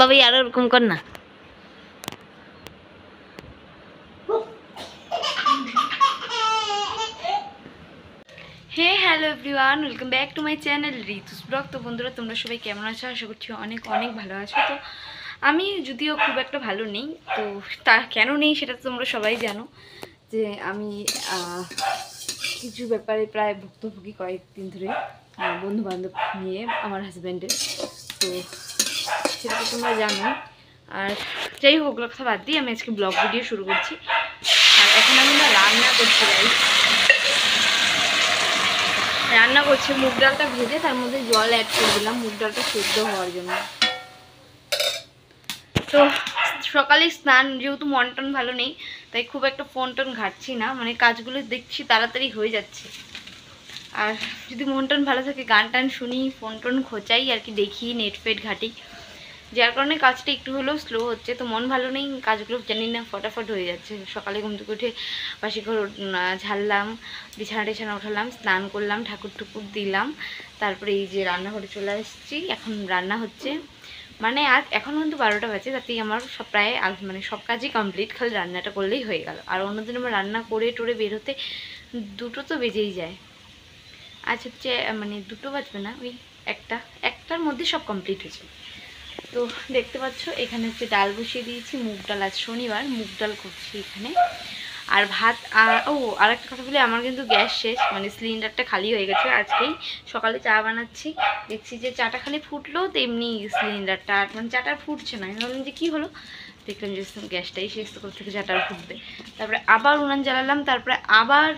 বাবা আরো এরকম কর না। Hey hello everyone, welcome back to my channel Ritu's blog. তো বন্ধুরা, তোমরা সবাই কেমন আছো? আশা করছি অনেক অনেক ভালো আছো। তো আমি যদিও খুব একটা ভালো নেই, তো তা কেন নেই সেটা তো তোমরা সবাই জানো, যে আমি কিছু ব্যাপারে প্রায় ভুক্তভোগী কয়েকদিন ধরে, বন্ধুবান্ধব নিয়ে আমার হাজব্যান্ডের। তো সেটা তো তোমরা জানো। আর যাই হোক, ওগুলো কথা বাদ দিয়ে আমি আজকে ব্লগ ভিডিও শুরু করছি। আর এখন আমি না রান্না করছি, রান্না করছি মুগ ডালটা ভেজে তার মধ্যে জল অ্যাড করে দিলাম মুগ ডালটা সেদ্ধ হওয়ার জন্য। তো সকালে স্নান, যেহেতু মন টন ভালো নেই তাই খুব একটা ফোন টোন ঘাটছি না, মানে কাজগুলো দেখছি তাড়াতাড়ি হয়ে যাচ্ছে। আর যদি মন টন ভালো থাকে গান টান শুনি, ফোন টোন খোঁচাই আর কি, দেখি নেট ফেট ঘাটি, যার কারণে কাজটা একটু হলেও স্লো হচ্ছে। তো মন ভালো নেই, কাজগুলো জানি না ফটাফট হয়ে যাচ্ছে। সকালে ঘুম থেকে উঠে বাসি ঘর ঝাড়লাম, বিছানা টিছানা উঠালাম, স্নান করলাম, ঠাকুর টুকুর দিলাম, তারপরে এই যে রান্নাঘরে চলে আসছি। এখন রান্না হচ্ছে, মানে আজ এখন কিন্তু 12টা বাজে, তাতেই আমার সব প্রায় মানে সব কাজই কমপ্লিট, খালি রান্নাটা করলেই হয়ে গেল। আর অন্যদিন আমার রান্না করে টোরে বের হতে 2টো তো বেজেই যায়। আজ হচ্ছে মানে 2টো বাজবে না, ওই একটার মধ্যে সব কমপ্লিট হয়েছে। তো দেখতে পাচ্ছ এখানে হচ্ছে ডাল বসিয়ে দিয়েছি, মুগ ডাল, আজ শনিবার মুগ ডাল করছি এখানে। আর ভাত, আর একটা কথা বলি, আমার কিন্তু গ্যাস শেষ, মানে সিলিন্ডারটা খালি হয়ে গেছে। আজকেই সকালে চা বানাচ্ছি, দেখছি যে চাটা খালি ফুটলো, তেমনি সিলিন্ডারটা মানে চাটা ফুটছে না। আমি ভাবলাম যে কী হলো, দেখলাম যে গ্যাসটাই শেষ, তো কোথা থেকে চাটা ফুটবে। তারপরে আবার উনান জ্বালালাম, তারপরে আবার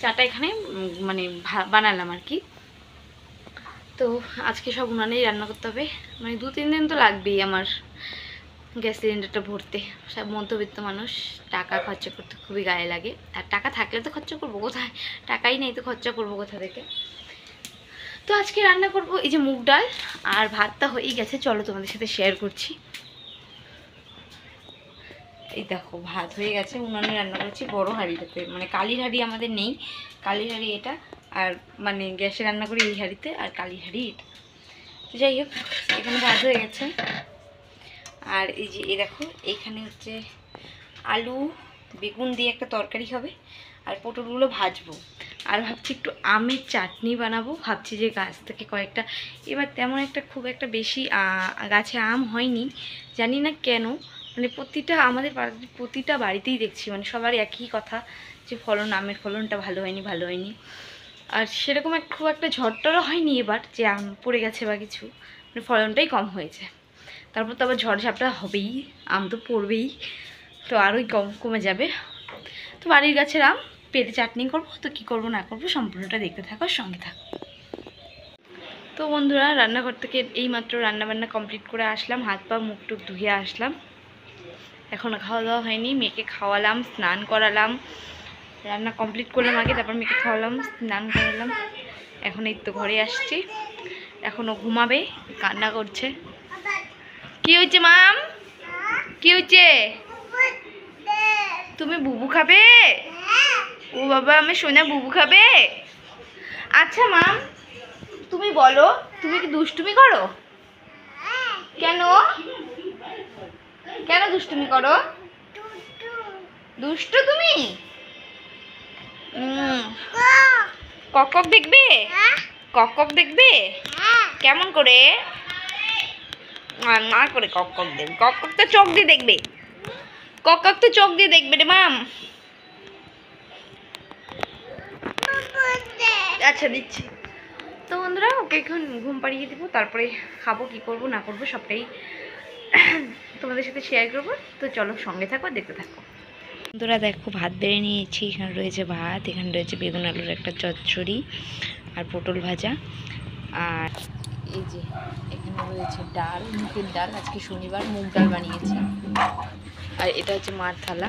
চাটা এখানে মানে বানালাম আর কি। তো আজকে সব উনানেই রান্না করতে হবে, মানে 2-3 দিন তো লাগবেই আমার গ্যাস সিলিন্ডারটা ভরতে। সব মধ্যবিত্ত মানুষ, টাকা খরচা করতে খুবই গায়ে লাগে। আর টাকা থাকলে তো খরচা করবো কোথায়, টাকাই নেই তো খরচা করবো কোথা থেকে। তো আজকে রান্না করব এই যে মুগ ডাল, আর ভাতটা হয়েই গেছে, চলো তোমাদের সাথে শেয়ার করছি। এই দেখো ভাত হয়ে গেছে, উনানে রান্না করছি বড় হাঁড়িটাতে, মানে কালির হাঁড়ি আমাদের নেই, কালির হাঁড়ি এটা, আর মানে গ্যাসে রান্না করি এই হাঁড়িতে, আর কালির হাঁড়ি এটা। তো যাই হোক, এখানে ভাত হয়ে গেছে। আর এই যে এই দেখো, এইখানে হচ্ছে আলু বেগুন দিয়ে একটা তরকারি হবে, আর পটলগুলো ভাজবো। আর ভাবছি একটু আমের চাটনি বানাবো, ভাবছি যে গাছ থেকে কয়েকটা, এবার তেমন একটা খুব একটা বেশি গাছে আম হয়নি, জানি না কেন, মানে আমাদের প্রতিটা বাড়িতেই দেখছি, মানে সবার একই কথা, যে আমের ফলনটা ভালো হয়নি, ভালো হয়নি। আর সেরকম খুব একটা ঝড়টরও হয়নি এবার, যে আম পড়ে গেছে বা কিছু, মানে ফলনটাই কম হয়েছে। তারপর তো আবার ঝড়ঝাপটা হবেই, আম তো পড়বেই, তো আরোই কমে যাবে। তো বাড়ির গাছের আম পেটে চাটনি করবো, তো কী করবো না করবো সম্পূর্ণটা দেখতে থাকো, সঙ্গে থাকো। তো বন্ধুরা, রান্নাঘর থেকে এইমাত্র রান্নাবান্না কমপ্লিট করে আসলাম, হাত পা মুখ টুক ধুয়ে আসলাম। এখনও খাওয়া দাওয়া হয়নি, মেয়েকে খাওয়ালাম, স্নান করালাম, রান্না কমপ্লিট করলাম আগে, তারপর মেয়েকে খাওয়ালাম, স্নান করালাম। এখন এই তো ঘরে আসছি, এখনও ঘুমাবে, কান্না করছে। কি হয়েছে মাম, কি হয়েছে? তুমি বুবু খাবে? ও বাবা, আমি সোনা বুবু খাবে। আচ্ছা মাম, তুমি বলো, তুমি কি দুষ্টুমি করো? কেন কেন দুষ্টুমি করো? দুষ্টু তুমি? কক দেখবে, কক দেখবে কেমন করে? না করে কক দেখবে, কক তো চোখ দিয়ে দেখবে, কক তো চোখ দিয়ে দেখবে রে মাম। আচ্ছা দিচ্ছি। তো বন্ধুরা, ওকে এখন ঘুম পাড়িয়ে দেবো, তারপরে খাবো, কি করব না করব সবটাই তোমাদের সাথে শেয়ার করবো। তো চলো সঙ্গে থাকো, দেখতে থাকো। বন্ধুরা দেখো, ভাত বেড়ে নিয়েছি, এখানে রয়েছে ভাত, এখানে রয়েছে বেগুন আলুর একটা চচ্চড়ি আর পটল ভাজা, আর এই যে এখানে রয়েছে ডাল, মুগের ডাল, আজকে শনিবার মুগ ডাল বানিয়েছি, আর এটা হচ্ছে মার থালা,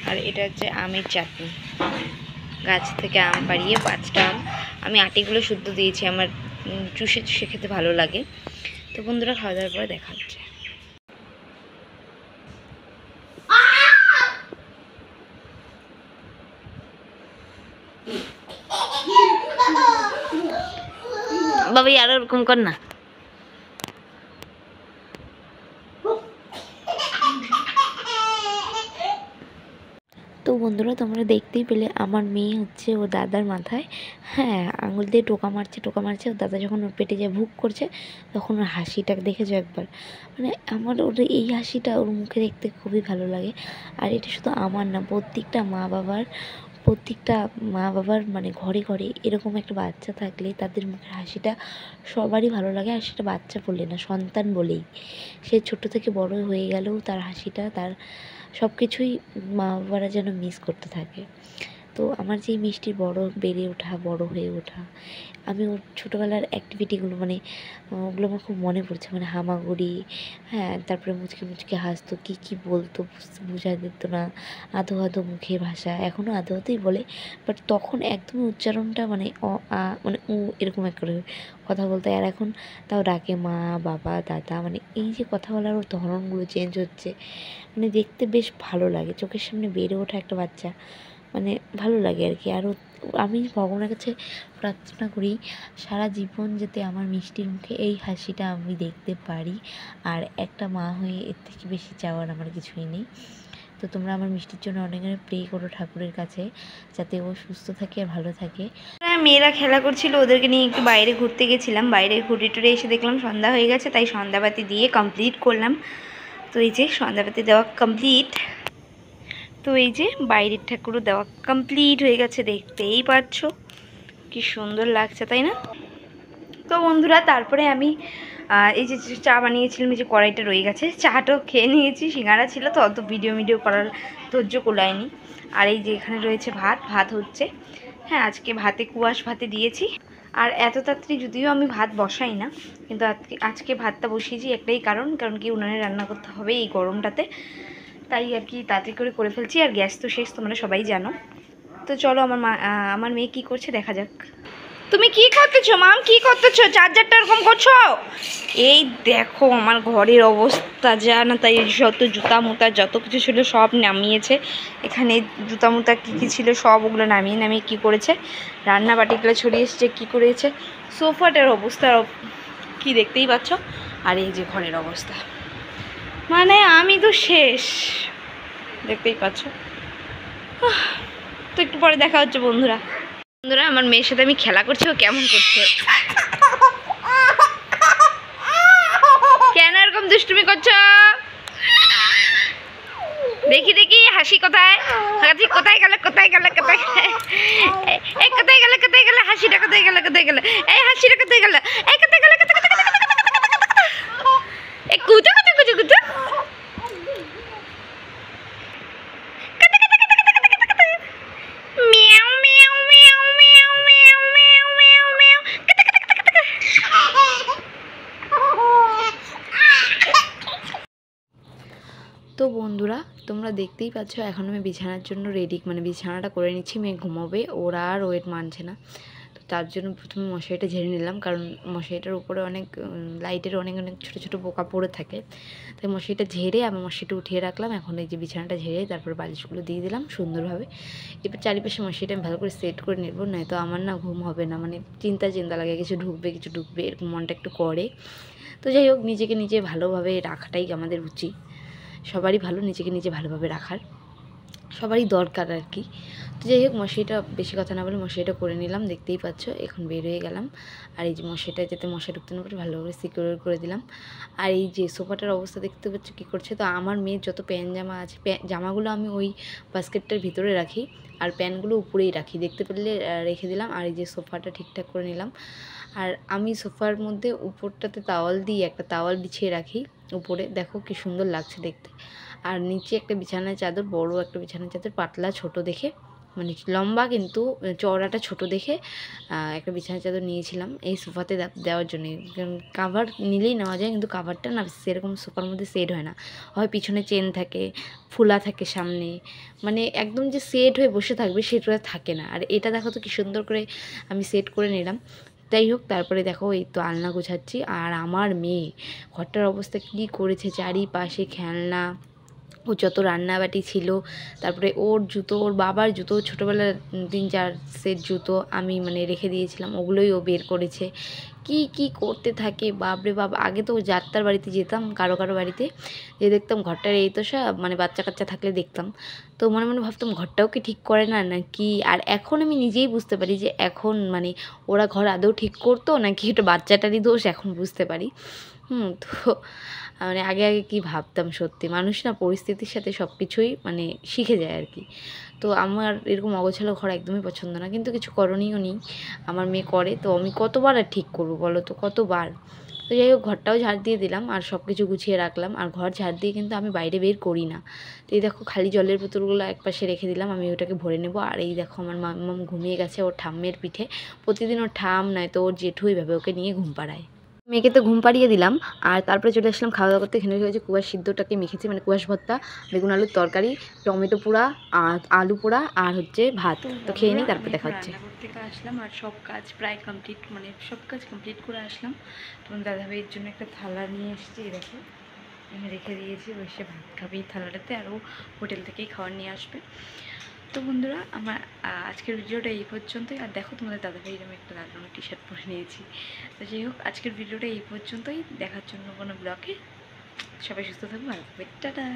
আর এটা হচ্ছে আমের চাটনি। গাছ থেকে আম পাড়িয়ে 5টা আম, আমি আটিগুলো শুদ্ধ দিয়েছি, আমার চুষে চুষে খেতে ভালো লাগে। তো বন্ধুরা, খাওয়া দাওয়ার পরে দেখা হচ্ছে। বাবা আরো এরকম কর না। তো বন্ধুরা তোমরা দেখতেই পেলে আমার মেয়ে হচ্ছে ওর দাদার মাথায় আঙুল দিয়ে টোকা মারছে। ওর দাদা যখন ওর পেটে যায় ভুক করছে, তখন ওর হাসিটা দেখেছো একবার? মানে আমার ওর এই হাসিটা ওর মুখে দেখতে খুবই ভালো লাগে। আর এটা শুধু আমার না, প্রত্যেকটা মা বাবার মানে ঘরে ঘরে এরকম একটা বাচ্চা থাকলে তাদের মুখের হাসিটা সবারই ভালো লাগে। আর সেটা বাচ্চা বলে না, সন্তান বলেই। সে ছোট থেকে বড় হয়ে গেলেও তার হাসিটা, তার সব কিছুই মা বাবারা যেন মিস করতে থাকে। তো আমার যেই মিষ্টির বেড়ে ওঠা, বড় হয়ে ওঠা, আমি ওর ছোটোবেলার অ্যাক্টিভিটিগুলো মানে ওগুলো আমার খুব মনে পড়ছে। মানে হামাগুড়ি, তারপরে মুচকি মুচকি হাসতো, কী বলতো বোঝা যেত না, আধো আধো মুখের ভাষা, এখনও আধো আধোই বলে, বাট তখন একদমই উচ্চারণটা মানে মানে এরকম এক করে কথা বলতে। আর এখন তাও ডাকে মা, বাবা, দাদা, মানে এই যে কথা বলার ওর ধরনগুলো চেঞ্জ হচ্ছে, মানে দেখতে বেশ ভালো লাগে। চোখের সামনে বেড়ে ওঠা একটা বাচ্চা, মানে ভালো লাগে আর কি। আর আমি ভগবানের কাছে প্রার্থনা করি সারা জীবন যাতে আমার মিষ্টির মুখে এই হাসিটা আমি দেখতে পারি। আর একটা মা হয়ে এর থেকে বেশি চাওয়ার আমার কিছুই নেই। তো তোমরা আমার মিষ্টির জন্য অনেক অনেক প্রে করো ঠাকুরের কাছে, যাতে ও সুস্থ থাকে আর ভালো থাকে। মেয়েরা খেলা করছিল, ওদেরকে নিয়ে একটু বাইরে ঘুরতে গেছিলাম। বাইরে ঘুরে টুরে এসে দেখলাম সন্ধ্যা হয়ে গেছে, তাই সন্ধ্যাবাতি দিয়ে কমপ্লিট করলাম। তো এই যে সন্ধ্যাবাতি দেওয়া কমপ্লিট। তো এই যে বাইরের ঠাকুরও দেওয়া কমপ্লিট হয়ে গেছে, দেখতেই পাচ্ছ কি সুন্দর লাগছে, তাই না? তো বন্ধুরা তারপরে আমি এই যে চা বানিয়েছিলাম, এই যে কড়াইটা রয়ে গেছে, চাটাও খেয়ে নিয়েছি। সিঙ্গারা ছিল তো অত ভিডিও করার ধৈর্য কুলায়নি। আর এই যে এখানে রয়েছে ভাত হচ্ছে। আজকে কুয়াশ ভাতে দিয়েছি। আর এত তাড়াতাড়ি যদিও আমি ভাত বসাই না, কিন্তু আজকে ভাতটা বসিয়েছি একটাই কারণ কি উনানে রান্না করতে হবে এই গরমটাতে, তাই আর কি তাড়াতাড়ি করে ফেলছি। আর গ্যাস তো শেষ, তোমরা সবাই জানো। তো চলো আমার মেয়ে কি করছে দেখা যাক। তুমি কি করতেছো মাম, কি করতেছো? চার্জারটা এরকম করছো? এই দেখো আমার ঘরের অবস্থা যা না তাই, যত জুতা মুতা যত কিছু ছিল সব নামিয়েছে। এখানে জুতা মুতা কী ছিল সব ওগুলো নামিয়ে কি করেছে, রান্না বাটিগুলো ছড়িয়ে এসছে, কী করেছে। সোফাটার অবস্থা কি দেখতেই পাচ্ছ। আর এই যে ঘরের অবস্থা, মানে আমি তো শেষ, দেখতেই পাচ্ছ। তো একটু পরে দেখা হচ্ছে বন্ধুরা। আমার মেয়ের সাথে আমি খেলা করছি, ও কেমন করছে, কেন এরকম দুষ্টুমি করছো? দেখি হাসি কোথায়, কোথায় গেল হাসিটা কোথায় গেল, এই হাসিটা কোথায় গেল, এই কোথায় গেল, কুচো তো বন্ধুরা তোমরা দেখতেই পাচ্ছ এখন আমি বিছানার জন্য রেডি, মানে বিছানাটা করে নিচ্ছি। মেয়ে ঘুমাবে, ওরা আর ওয়েট মানছে না। তো তার জন্য প্রথমে মশারিটা ঝেড়ে নিলাম, কারণ মশারিটার উপরে অনেক লাইটের অনেক ছোটো ছোটো পোকা পড়ে থাকে। তাই মশারিটা ঝেড়ে আমি মশারিটা উঠিয়ে রাখলাম। এখন এই যে বিছানাটা ঝেড়ে তারপর বালিশগুলো দিয়ে দিলাম সুন্দরভাবে। এবার চারিপাশে মশারিটা আমি ভালো করে সেট করে নেব, নয়তো আমার না ঘুম হবে না, মানে চিন্তা লাগে, কিছু ঢুকবে এরকম মনটা একটু করে। তো যাই হোক, নিজেকে নিজে ভালোভাবে রাখাটাই আমাদের উচিত। সবারই ভালো নিজেকে নিজে ভালোভাবে রাখার, সবারই দরকার আর কি। তো যাই হোক, মশারিটা বেশি কথা না বলে মশারিটা করে নিলাম, দেখতেই পাচ্ছ। এখন বের হয়ে গেলাম। আর এই যে মশারিটা যাতে মশা ঢুকতে না পারে ভালোভাবে সিকিউর করে দিলাম। আর এই যে সোফাটার অবস্থা দেখতে পাচ্ছ কী করছে। তো আমার মেয়ের যত প্যান্ট জামা আছে, জামাগুলো আমি ওই বাস্কেটটার ভিতরে রাখি, আর প্যান্টগুলো উপরেই রাখি, দেখতে পেলে রেখে দিলাম। আর এই যে সোফাটা ঠিকঠাক করে নিলাম। আর আমি সোফার মধ্যে উপরটাতে একটা তাওয়াল বিছিয়ে রাখি উপরে, দেখো কি সুন্দর লাগছে দেখতে। আর নিচে একটা বিছানার চাদর, বড় একটা বিছানার চাদর, পাতলা ছোট দেখে, মানে লম্বা কিন্তু চওড়াটা ছোট দেখে একটা বিছানার চাদর নিয়েছিলাম এই সোফাতে দেওয়ার জন্য। কাভার নিলেই নেওয়া যায়, কিন্তু কাভারটা না সেরকম সোফার মধ্যে সেট হয় না, হয় পিছনে চেন থাকে, ফুলা থাকে সামনে, মানে একদম যে সেট হয়ে বসে থাকবে সেটা থাকে না। আর এটা দেখো তো কি সুন্দর করে আমি সেট করে নিলাম। যাই হোক, তারপরে দেখো এই তো আলনা গোছাচ্ছি। আর আমার মেয়ে ঘরটার অবস্থা কী করেছে, চারিপাশে খেলনা, ও যত রান্নাবাটি ছিল, তারপরে ওর জুতো, ওর বাবার জুতো, ছোটোবেলার 3-4 সেট জুতো আমি মানে রেখে দিয়েছিলাম, ওগুলোই ও বের করেছে। কি কি করতে থাকে বাপরে বাপ! আগে তো যাত্রার বাড়িতে যেতাম, কারো কারো বাড়িতে যে দেখতাম ঘরটার এই দশা, মানে বাচ্চা কাচ্চা থাকলে দেখতাম, তো মনে মনে ভাবতাম ঘরটাও কি ঠিক করে না নাকি। আর এখন আমি নিজেই বুঝতে পারি যে এখন মানে ওরা ঘর আদৌ ঠিক করতো নাকি এটা বাচ্চাটারই দোষ, এখন বুঝতে পারি। তো মানে আগে আগে কি ভাবতাম, সত্যি মানুষ না পরিস্থিতির সাথে সব কিছুই মানে শিখে যায় আর কি। তো আমার এরকম অগোছালো ঘর একদমই পছন্দ না, কিন্তু কিছু করণীয় নেই, আমার মেয়ে করে, তো আমি কতবার আর ঠিক করবো বলো তো, কতবার। তো যাই হোক, ঘরটাও ঝাড় দিয়ে দিলাম আর সব কিছু গুছিয়ে রাখলাম। আর ঘর ঝাড় দিয়ে কিন্তু আমি বাইরে বের করি না। তো এই দেখো খালি জলের বোতলগুলো একপাশে রেখে দিলাম, আমি ওটাকে ভরে নেব। আর এই দেখো আমার মাম্মাম ঘুমিয়ে গেছে ওর ঠাম্মের পিঠে। প্রতিদিন ওর ঠাম নয় তো ওর জেঠু এইভাবে ওকে নিয়ে ঘুম পাড়ায়। মেয়েকে তো ঘুম পাড়িয়ে দিলাম, আর তারপরে চলে আসলাম খাওয়া দাওয়া করতে। এখানে হয়েছে কুয়াশ সিদ্ধটাকে মেখেছি, মানে কুয়াশ ভর্তা, বেগুন আলুর তরকারি, টমেটো পোড়া, আর আলু পোড়া, আর হচ্ছে ভাত। তো খেয়ে নিই, তারপর দেখা হচ্ছে। রান্নাঘর থেকে আসলাম আর সব কাজ প্রায় কমপ্লিট, মানে সব কাজ কমপ্লিট করে আসলাম। তোমার দাদাভাইয়ের জন্য একটা থালা নিয়ে এসেছি, এই দেখো আমি রেখে দিয়েছি, বসে ভাত খাবে এই থালাটাতে, আর ও হোটেল থেকেই খাবার নিয়ে আসবে। তো বন্ধুরা, আমার আজকের ভিডিওটা এই পর্যন্তই। আর দেখো তোমাদের দাদাভাইয়ের আমি একটা লাল রঙের টি শার্ট পরে নিয়েছি। তো যাই হোক, আজকের ভিডিওটা এই পর্যন্তই। দেখার জন্য কোনো ব্লগে সবাই সুস্থ থাকবে, ভালো থাকবে, টাটা।